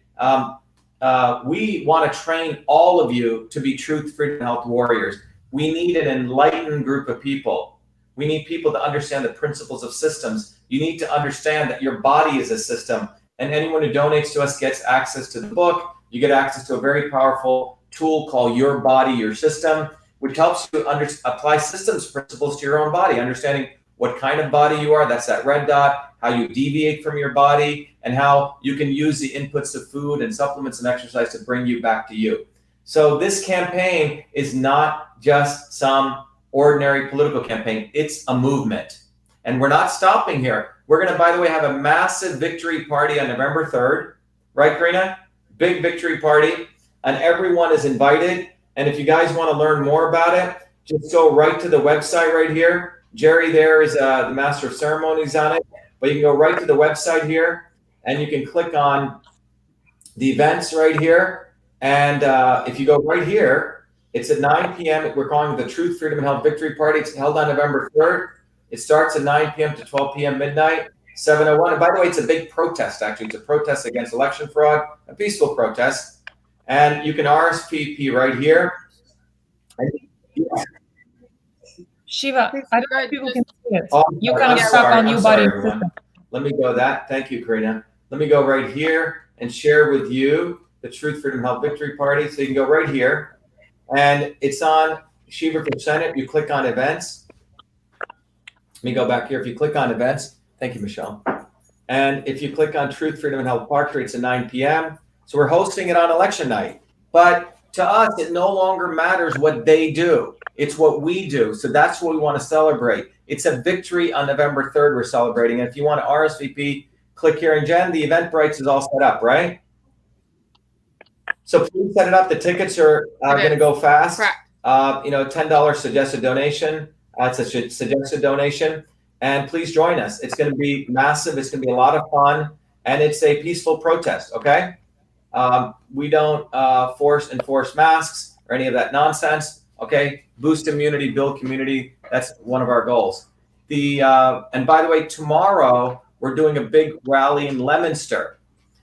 we want to train all of you to be truth, freedom, and health warriors. We need an enlightened group of people. We need people to understand the principles of systems. You need to understand that your body is a system, and anyone who donates to us gets access to the book. You get access to a very powerful tool called Your Body, Your System, which helps you apply systems principles to your own body, understanding what kind of body you are, that's that red dot, how you deviate from your body, and how you can use the inputs of food and supplements and exercise to bring you back to you. So this campaign is not just some ordinary political campaign. It's a movement. And we're not stopping here. We're going to, by the way, have a massive victory party on November 3rd. Right, Karina? Big victory party. And everyone is invited. And if you guys want to learn more about it, just go right to the website right here. Jerry there is the master of ceremonies on it. But you can go right to the website here, and you can click on the events right here. And if you go right here, it's at 9 p.m. We're calling it the Truth, Freedom, and Health Victory Party. It's held on November 3rd. It starts at 9 p.m. to 12 p.m. midnight, 7:01. And by the way, it's a big protest, actually. It's a protest against election fraud, a peaceful protest. And you can RSVP right here. Shiva, I don't know if people can see it. Oh, You kind of stuck on Your Body. Let me go that. Thank you, Karina. Let me go right here and share with you the Truth, Freedom, Health Victory Party. So you can go right here. And it's on Shiva for Senate. You click on events. Let me go back here. If you click on events, thank you, Michelle. And if you click on Truth, Freedom, and Health Park, it's at 9 p.m. So we're hosting it on election night. But to us, it no longer matters what they do. It's what we do. So that's what we want to celebrate. It's a victory on November 3rd we're celebrating. And if you want to RSVP, click here. And Jen, the Eventbrite is all set up, right? So please set it up. The tickets are going to go fast. Correct. $10 suggested donation. It's a suggested donation. And please join us. It's going to be massive. It's going to be a lot of fun. And it's a peaceful protest, okay? We don't enforce masks or any of that nonsense, okay? Boost immunity, build community. That's one of our goals. And by the way, tomorrow we're doing a big rally in Leominster,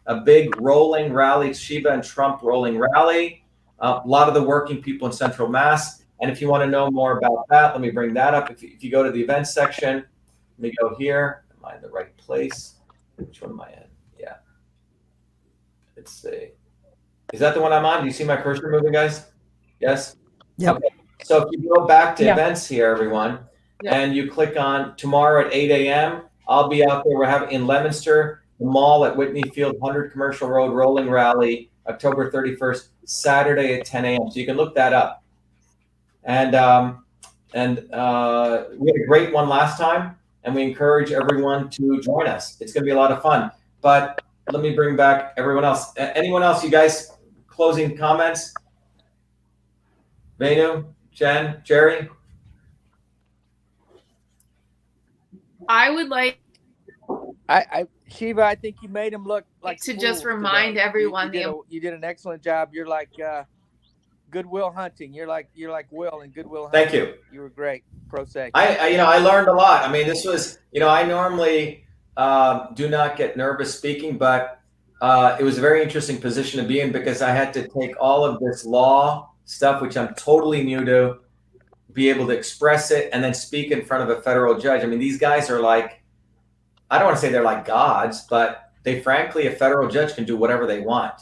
a big rolling rally, Shiva and Trump rolling rally. A lot of the working people in Central Mass. And if you want to know more about that, let me bring that up. If you go to the events section, let me go here. Am I in the right place? Which one am I in? Yeah. Let's see. Is that the one I'm on? Do you see my cursor moving, guys? Yes? Yep. Okay. So if you go back to Yeah. events here, everyone, Yeah. and you click on tomorrow at 8 a.m., I'll be out there. We're having in Leominster, the mall at Whitney Field, 100 Commercial Road, rolling rally, October 31st, Saturday at 10 a.m. So you can look that up. And we had a great one last time, and we encourage everyone to join us. It's going to be a lot of fun. But let me bring back everyone else. Anyone else? You guys, closing comments? Venu, Jen, Jerry? I would like Shiva, I think you made him look like to fools just remind today. everyone You did an excellent job. You're like Goodwill Hunting. You're like Will in Goodwill Thank Hunting. you. You were great. Pro se. I learned a lot. I mean, this was, I normally do not get nervous speaking, but it was a very interesting position to be in because I had to take all of this law stuff, which I'm totally new to, be able to express it and then speak in front of a federal judge. I mean, these guys are like, I don't want to say they're like gods, but frankly, a federal judge can do whatever they want.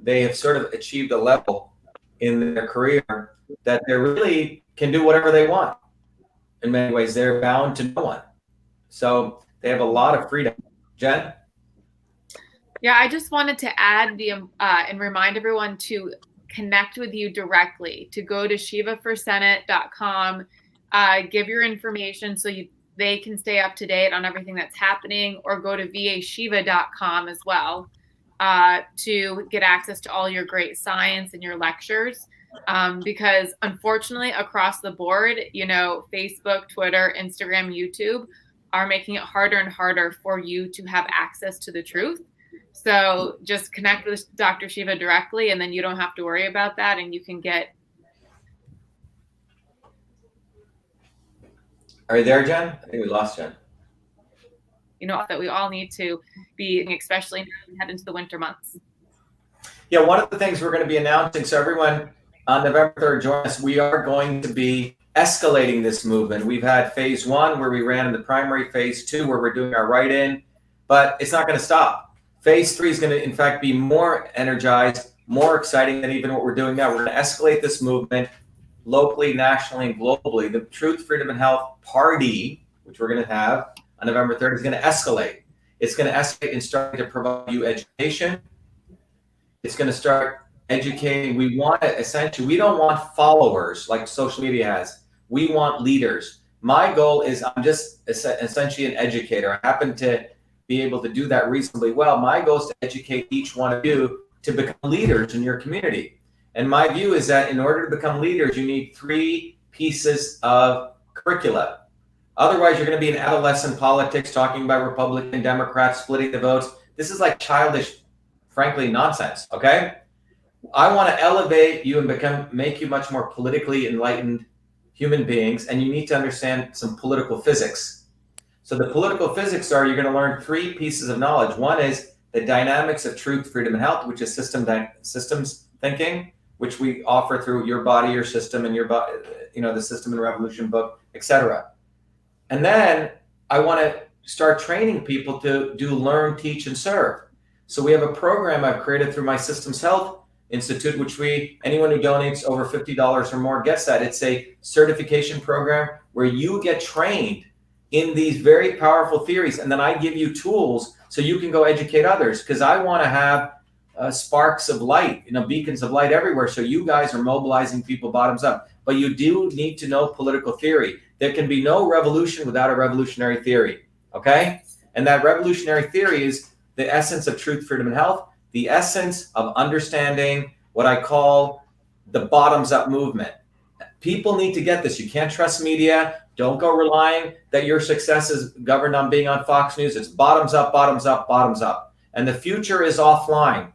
They have sort of achieved a level in their career that they really can do whatever they want. In many ways, they're bound to no one. So they have a lot of freedom. Jen? Yeah, I just wanted to add and remind everyone to connect with you directly, to go to shivaforsenate.com, give your information so they can stay up to date on everything that's happening, or go to vashiva.com as well to get access to all your great science and your lectures. Because unfortunately, across the board, Facebook, Twitter, Instagram, YouTube are making it harder and harder for you to have access to the truth. So just connect with Dr. Shiva directly, and then you don't have to worry about that, and you can get. Are you there, Jen? I think we lost Jen. That we all need to be, especially now we head into the winter months. Yeah, one of the things we're going to be announcing, so everyone on November 3rd, join us. We are going to be escalating this movement. We've had phase 1 where we ran in the primary, phase 2 where we're doing our write-in, but it's not going to stop. Phase 3 is going to, in fact, be more energized, more exciting than even what we're doing now. We're going to escalate this movement locally, nationally, and globally. The Truth, Freedom, and Health Party, which we're going to have on November 3rd, is going to escalate. It's going to escalate in starting to provide you education. It's going to start educating. We don't want followers like social media has. We want leaders. My goal is I'm just essentially an educator. I happen to be able to do that reasonably well. My goal is to educate each one of you to become leaders in your community. And my view is that in order to become leaders, you need 3 pieces of curricula. Otherwise, you're going to be in adolescent politics, talking about Republican, Democrats, splitting the votes. This is like childish, frankly, nonsense, okay? I want to elevate you and make you much more politically enlightened human beings, and you need to understand some political physics. So the political physics are, you're going to learn 3 pieces of knowledge. One is the dynamics of truth, freedom, and health, which is systems thinking, which we offer through Your Body, Your System, and the System and Revolution book, etc. And then I want to start training people to do learn, teach, and serve. So we have a program I've created through my Systems Health Institute, which anyone who donates over $50 or more gets that. It's a certification program where you get trained in these very powerful theories, and then I give you tools so you can go educate others, because I want to have sparks of light, beacons of light everywhere, so you guys are mobilizing people bottoms up. But you do need to know political theory. There can be no revolution without a revolutionary theory, okay? And that revolutionary theory is the essence of truth, freedom, and health, the essence of understanding what I call the bottoms up movement. People need to get this. You can't trust media. Don't go relying that your success is governed on being on Fox News. It's bottoms up, bottoms up, bottoms up. And the future is offline.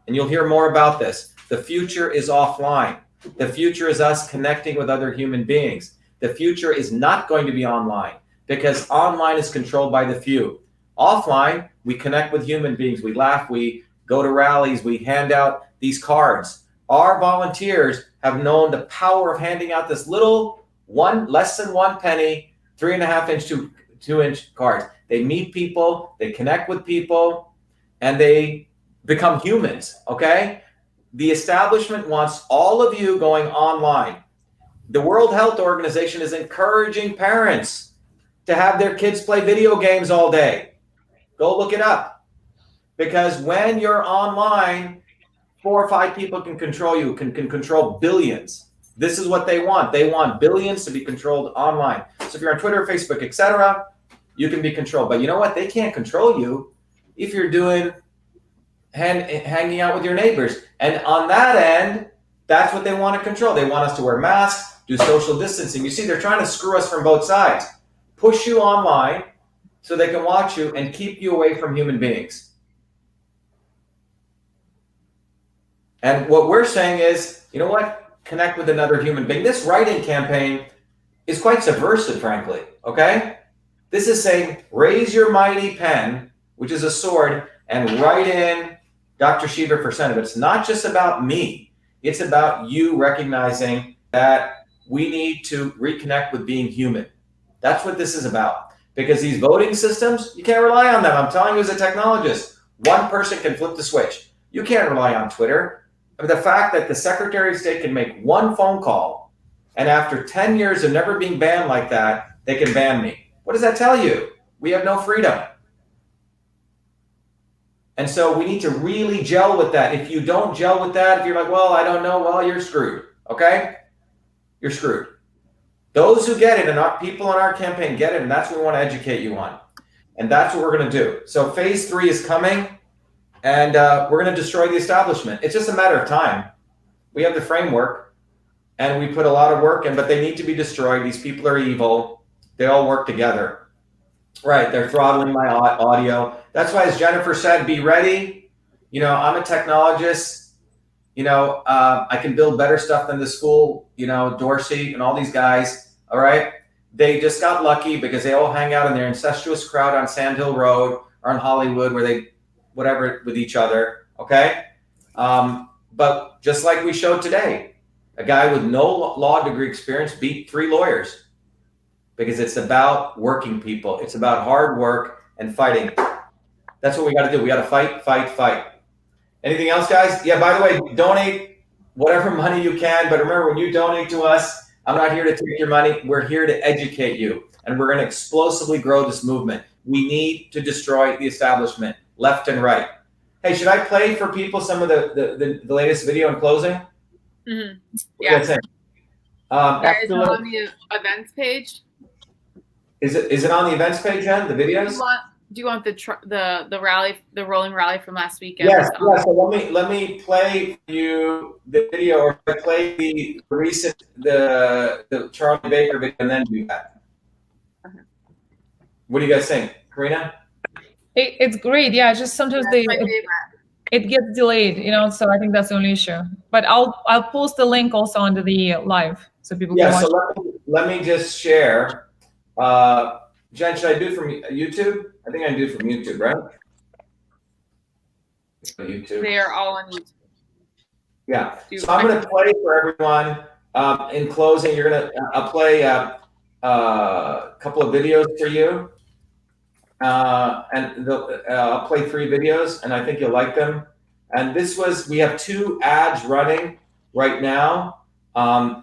And you'll hear more about this. The future is offline. The future is us connecting with other human beings. The future is not going to be online, because online is controlled by the few. Offline, we connect with human beings. We laugh, we go to rallies, we hand out these cards. Our volunteers have known the power of handing out this little less than 1 penny, 3.5 inch to 2 inch cards. They meet people, they connect with people, and they become humans, okay? The establishment wants all of you going online. The World Health Organization is encouraging parents to have their kids play video games all day. Go look it up. Because when you're online, 4 or 5 people can control you, can control billions. This is what they want. They want billions to be controlled online. So if you're on Twitter, Facebook, etc., you can be controlled. But you know what? They can't control you if you're doing hanging out with your neighbors. And on that end, that's what they want to control. They want us to wear masks, do social distancing. You see, they're trying to screw us from both sides. Push you online so they can watch you and keep you away from human beings. And what we're saying is, you know what? Connect with another human being. This write-in campaign is quite subversive, frankly, okay? This is saying, raise your mighty pen, which is a sword, and write in Dr. Shiva for Senate. But it's not just about me. It's about you recognizing that we need to reconnect with being human. That's what this is about. Because these voting systems, you can't rely on them. I'm telling you as a technologist, one person can flip the switch. You can't rely on Twitter. I mean, the fact that the Secretary of State can make one phone call, and after 10 years of never being banned like that, they can ban me. What does that tell you? We have no freedom. And so we need to really gel with that. If you don't gel with that, if you're like, well, I don't know, well, you're screwed, okay? You're screwed. Those who get it, and our people on our campaign get it, and that's what we want to educate you on. And that's what we're going to do. So phase 3 is coming. And we're going to destroy the establishment. It's just a matter of time. We have the framework, and we put a lot of work in, but they need to be destroyed. These people are evil. They all work together. Right, they're throttling my audio. That's why, as Jennifer said, be ready. You know, I'm a technologist. You know, I can build better stuff than the school, you know, Dorsey and all these guys, all right? They just got lucky because they all hang out in their incestuous crowd on Sand Hill Road or in Hollywood where they whatever with each other, okay? But just like we showed today, a guy with no law degree experience beat 3 lawyers because it's about working people. It's about hard work and fighting. That's what we got to do. We got to fight, fight, fight. Anything else, guys? Yeah, by the way, donate whatever money you can. But remember, when you donate to us, I'm not here to take your money. We're here to educate you. And we're going to explosively grow this movement. We need to destroy the establishment, left and right. Hey, should I play for people some of the latest video in closing? Mm-hmm. Yeah. Is it on the events page? Is it on the events page, Jen? The videos? Do you want the rally, the rolling rally from last weekend? Yes. Yeah. So let me play you the video, or play the recent the Charlie Baker video, and then do that. Okay. What do you guys think, Karina? It's great. Yeah, just sometimes it gets delayed, you know. So I think that's the only issue. But I'll post the link also under the live so people can watch. Yeah. So let me just share. Jen, should I do it from YouTube? I think I can do it from YouTube, right? YouTube. They are all on YouTube. Yeah. So I'm going to play for everyone. In closing, I'll play a couple of videos for you. And I'll play 3 videos, and I think you'll like them. And we have 2 ads running right now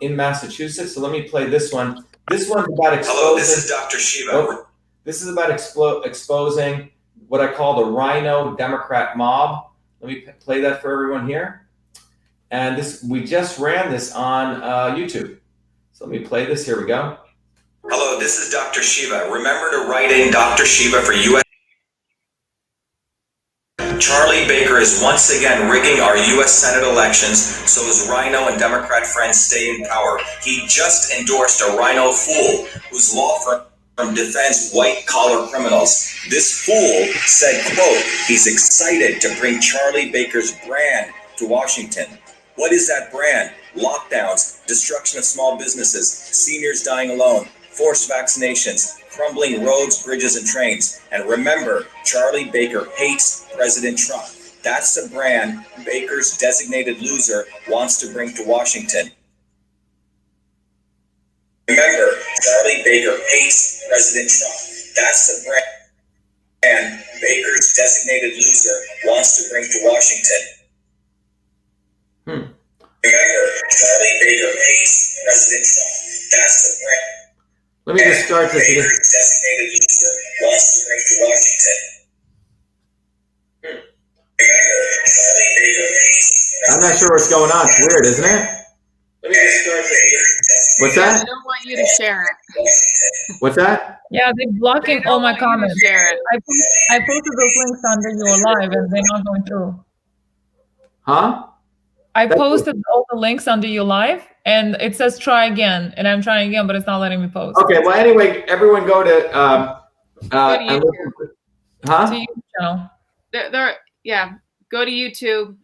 in Massachusetts. So let me play this one. This one's about exposing. Hello, this is Dr. Shiva. This is about exposing what I call the Rhino Democrat mob. Let me play that for everyone here. And we just ran this on YouTube. So let me play this. Here we go. Hello, this is Dr. Shiva. Remember to write in Dr. Shiva for US. Charlie Baker is once again rigging our U.S. Senate elections so his Rhino and Democrat friends stay in power. He just endorsed a Rhino fool whose law firm defends white-collar criminals. This fool said, quote, he's excited to bring Charlie Baker's brand to Washington. What is that brand? Lockdowns, destruction of small businesses, seniors dying alone, forced vaccinations, crumbling roads, bridges, and trains. And remember, Charlie Baker hates President Trump. That's the brand Baker's designated loser wants to bring to Washington. Remember, Charlie Baker hates President Trump. That's the brand Baker's designated loser wants to bring to Washington. Remember, Charlie Baker hates President Trump. That's the brand. Let me just start this again. Baker's designated loser wants to bring to Washington. Remember, Charlie Baker hates I'm not sure what's going on. It's weird, isn't it? Let me just start this. What's I that? don't want you to share it. What's that? Yeah, they're blocking all my comments. Share it. I posted those links under your live and they're not going through. Huh? I That's posted all the links under your live and it says try again. And I'm trying again, but it's not letting me post. Okay, well, anyway, everyone go to, Go to and YouTube. listen- huh? To YouTube channel. Yeah, go to YouTube.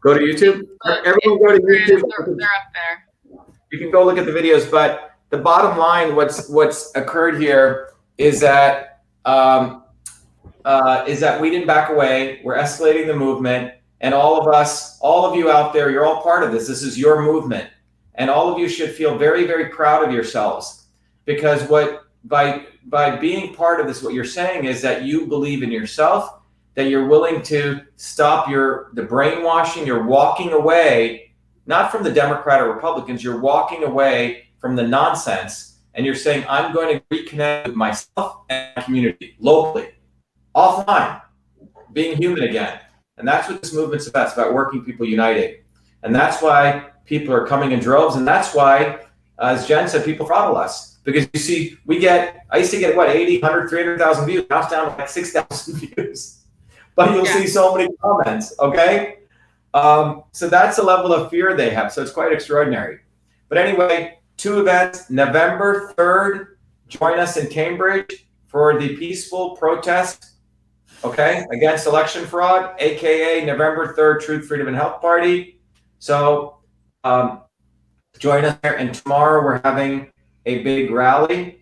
Go to YouTube? Everyone go to YouTube. They're up there. You can go look at the videos, but the bottom line, what's occurred here is that we didn't back away. We're escalating the movement, and all of us, all of you out there, you're all part of this. This is your movement, and all of you should feel very, very proud of yourselves, because by being part of this, what you're saying is that you believe in yourself, that you're willing to stop the brainwashing. You're walking away, not from the Democrat or Republicans, you're walking away from the nonsense, and you're saying, I'm going to reconnect with myself and my community, locally, offline, being human again. And that's what this movement's about. It's about working people uniting. And that's why people are coming in droves, and that's why, as Jen said, people throttle us. Because you see, I used to get, 80, 100, 300,000 views. Now it's down to like 6,000 views. But you'll see so many comments, okay? So that's the level of fear they have. So it's quite extraordinary. But anyway, 2 events. November 3rd, join us in Cambridge for the peaceful protest, okay, against election fraud, AKA November 3rd, Truth, Freedom, and Health Party. So join us there. And tomorrow we're having a big rally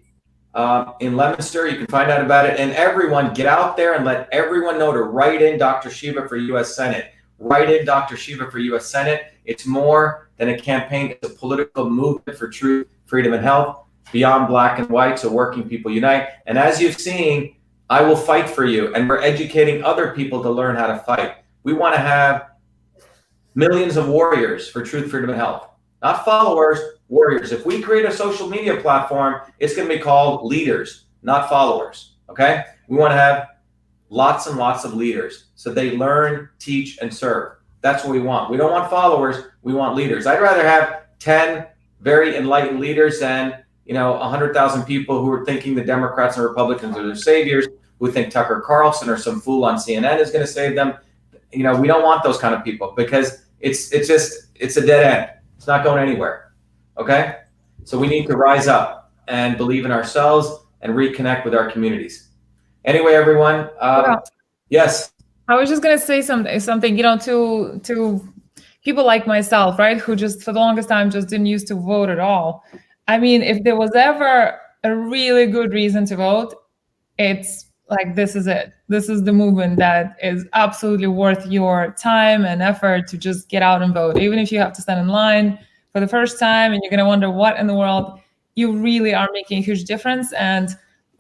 in Leominster. You can find out about it. And everyone, get out there and let everyone know to write in Dr. Shiva for U.S. Senate. Write in Dr. Shiva for U.S. Senate. It's more than a campaign. It's a political movement for truth, freedom, and health beyond black and white, so working people unite. And as you've seen, I will fight for you. And we're educating other people to learn how to fight. We want to have millions of warriors for truth, freedom, and health. Not followers, warriors. If we create a social media platform, it's going to be called leaders, not followers, okay? We want to have lots and lots of leaders so they learn, teach, and serve. That's what we want. We don't want followers, we want leaders. I'd rather have 10 very enlightened leaders than 100,000 people who are thinking the Democrats and Republicans are their saviors, who think Tucker Carlson or some fool on CNN is going to save them. We don't want those kind of people, because it's a dead end. It's not going anywhere. Okay? So we need to rise up and believe in ourselves and reconnect with our communities. Anyway, everyone, yes. I was just going to say something, to people like myself, right? Who just for the longest time just didn't used to vote at all. I mean, if there was ever a really good reason to vote, it's like, this is it. This is the movement that is absolutely worth your time and effort to just get out and vote. Even if you have to stand in line for the first time and you're going to wonder what in the world, you really are making a huge difference. And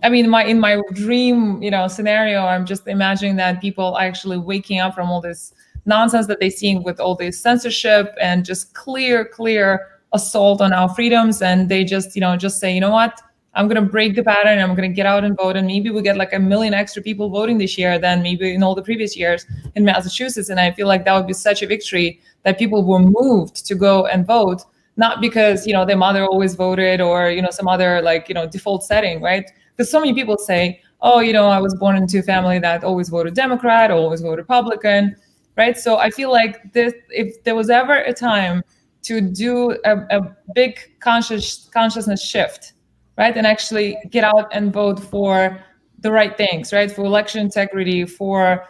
I mean, in my dream, scenario, I'm just imagining that people are actually waking up from all this nonsense that they're seeing with all this censorship and just clear assault on our freedoms. And they just say, you know what? I'm going to break the pattern. I'm going to get out and vote. And maybe we get like 1 million extra people voting this year than maybe in all the previous years in Massachusetts. And I feel like that would be such a victory that people were moved to go and vote, not because, their mother always voted or, some other default setting, right? Because so many people say, oh, I was born into a family that always voted Democrat, always voted Republican, right? So I feel like this, if there was ever a time to do a big consciousness shift, right, and actually get out and vote for the right things, right, for election integrity, for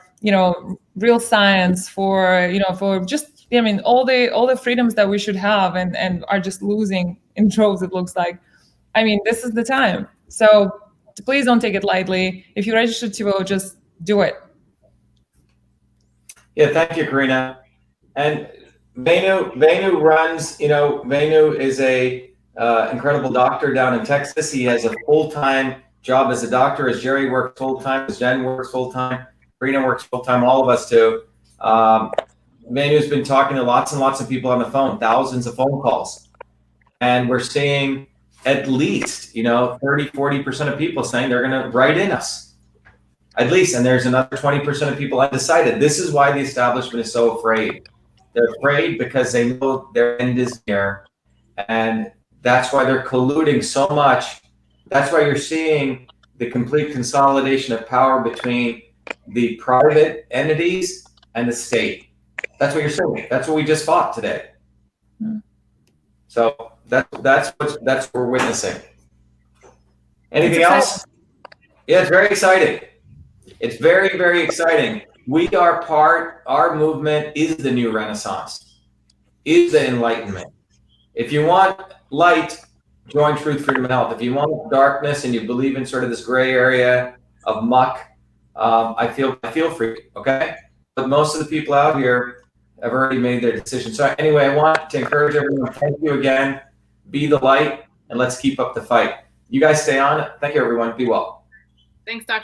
real science, for for just all the freedoms that we should have and are just losing in droves, it looks like. This is the time. So please don't take it lightly. If you're registered to vote, just do it. Yeah, thank you, Karina. And Venu runs, Venu is a incredible doctor down in Texas. He has a full-time job as a doctor, as Jerry works full-time, as Jen works full-time, Karina works full-time, all of us do. Venu's been talking to lots and lots of people on the phone, thousands of phone calls. And we're seeing at least, 30-40% of people saying they're going to write in us. At least, and there's another 20% of people undecided. This is why the establishment is so afraid. They're afraid because they know their end is near, and that's why they're colluding so much. That's why you're seeing the complete consolidation of power between the private entities and the state. That's what you're seeing. That's what we just fought today. So that's what we're witnessing. Anything else? Yeah, it's very exciting. It's very, very exciting. Our movement is the new Renaissance, is the Enlightenment. If you want light, join Truth, Freedom, and Health. If you want darkness and you believe in sort of this gray area of muck, I feel for you, okay? But most of the people out here have already made their decision. So anyway, I want to encourage everyone, thank you again. Be the light, and let's keep up the fight. You guys stay on. Thank you, everyone. Be well. Thanks, Dr.